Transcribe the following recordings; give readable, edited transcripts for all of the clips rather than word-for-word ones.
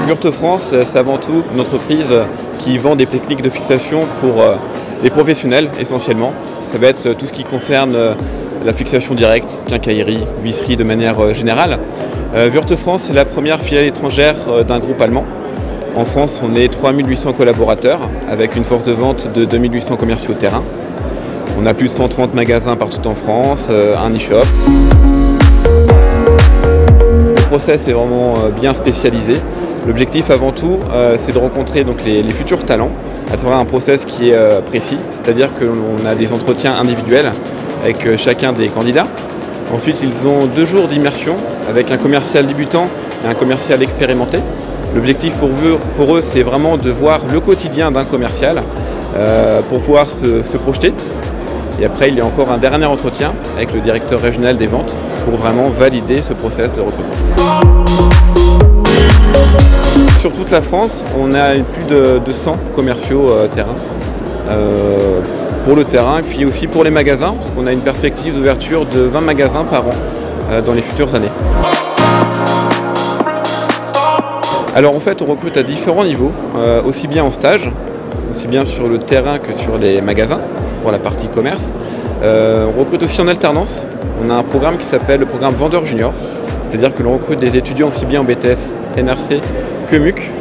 Wurth France, c'est avant tout une entreprise qui vend des techniques de fixation pour les professionnels essentiellement. Ça va être tout ce qui concerne la fixation directe, quincaillerie, visserie de manière générale. Wurth France, c'est la première filiale étrangère d'un groupe allemand. En France, on est 3800 collaborateurs avec une force de vente de 2800 commerciaux terrain. On a plus de 130 magasins partout en France, un e-shop. Le process est vraiment bien spécialisé. L'objectif avant tout, c'est de rencontrer donc, les futurs talents à travers un process qui est précis, c'est-à-dire qu'on a des entretiens individuels avec chacun des candidats. Ensuite, ils ont 2 jours d'immersion avec un commercial débutant et un commercial expérimenté. L'objectif pour eux, c'est vraiment de voir le quotidien d'un commercial pour pouvoir se projeter. Et après, il y a encore un dernier entretien avec le directeur régional des ventes pour vraiment valider ce process de recrutement. Sur toute la France, on a plus de 100 commerciaux terrain pour le terrain, puis aussi pour les magasins, parce qu'on a une perspective d'ouverture de 20 magasins par an dans les futures années. Alors en fait, on recrute à différents niveaux, aussi bien en stage, aussi bien sur le terrain que sur les magasins, pour la partie commerce. On recrute aussi en alternance. On a un programme qui s'appelle le programme Vendeur Junior, c'est-à-dire que l'on recrute des étudiants aussi bien en BTS, NRC que MUC,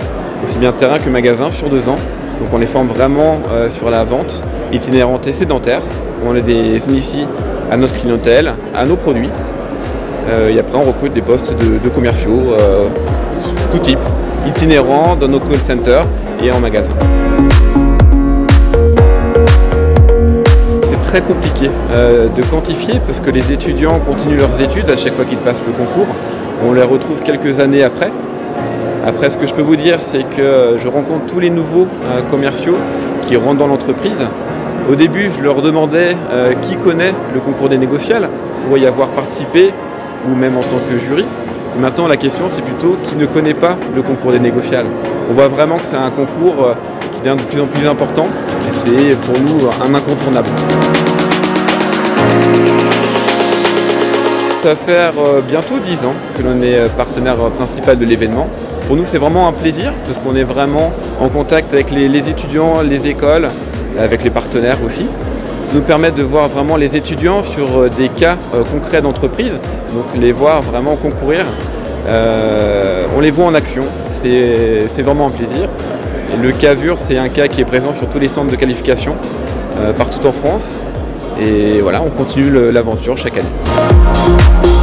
aussi bien terrain que magasin sur 2 ans. Donc on les forme vraiment sur la vente itinérante et sédentaire. On les initie à notre clientèle, à nos produits. Et après on recrute des postes de commerciaux, tout type, itinérants dans nos call centers et en magasin. C'est très compliqué de quantifier parce que les étudiants continuent leurs études à chaque fois qu'ils passent le concours. On les retrouve quelques années après. Après, ce que je peux vous dire, c'est que je rencontre tous les nouveaux commerciaux qui rentrent dans l'entreprise. Au début, je leur demandais qui connaît le concours des négociales pour y avoir participé ou même en tant que jury. Et maintenant, la question, c'est plutôt qui ne connaît pas le concours des négociales. On voit vraiment que c'est un concours qui devient de plus en plus important et c'est pour nous un incontournable. Ça va faire bientôt 10 ans que l'on est partenaire principal de l'événement. Pour nous, c'est vraiment un plaisir parce qu'on est vraiment en contact avec les étudiants, les écoles, avec les partenaires aussi. Ça nous permet de voir vraiment les étudiants sur des cas concrets d'entreprise, donc les voir vraiment concourir. On les voit en action, c'est vraiment un plaisir. Et le cas Wurth, c'est un cas qui est présent sur tous les centres de qualification partout en France. Et voilà, on continue l'aventure chaque année.